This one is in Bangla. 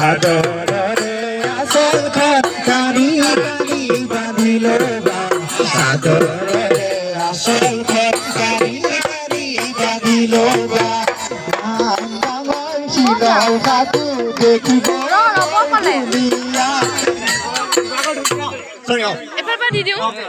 সাদরে আসল খন কানি কানি বাঁধিল সাদরে আসল খন কানি কানি বাঁধিল শিলাও কাকু দেখিব Sorry, oh.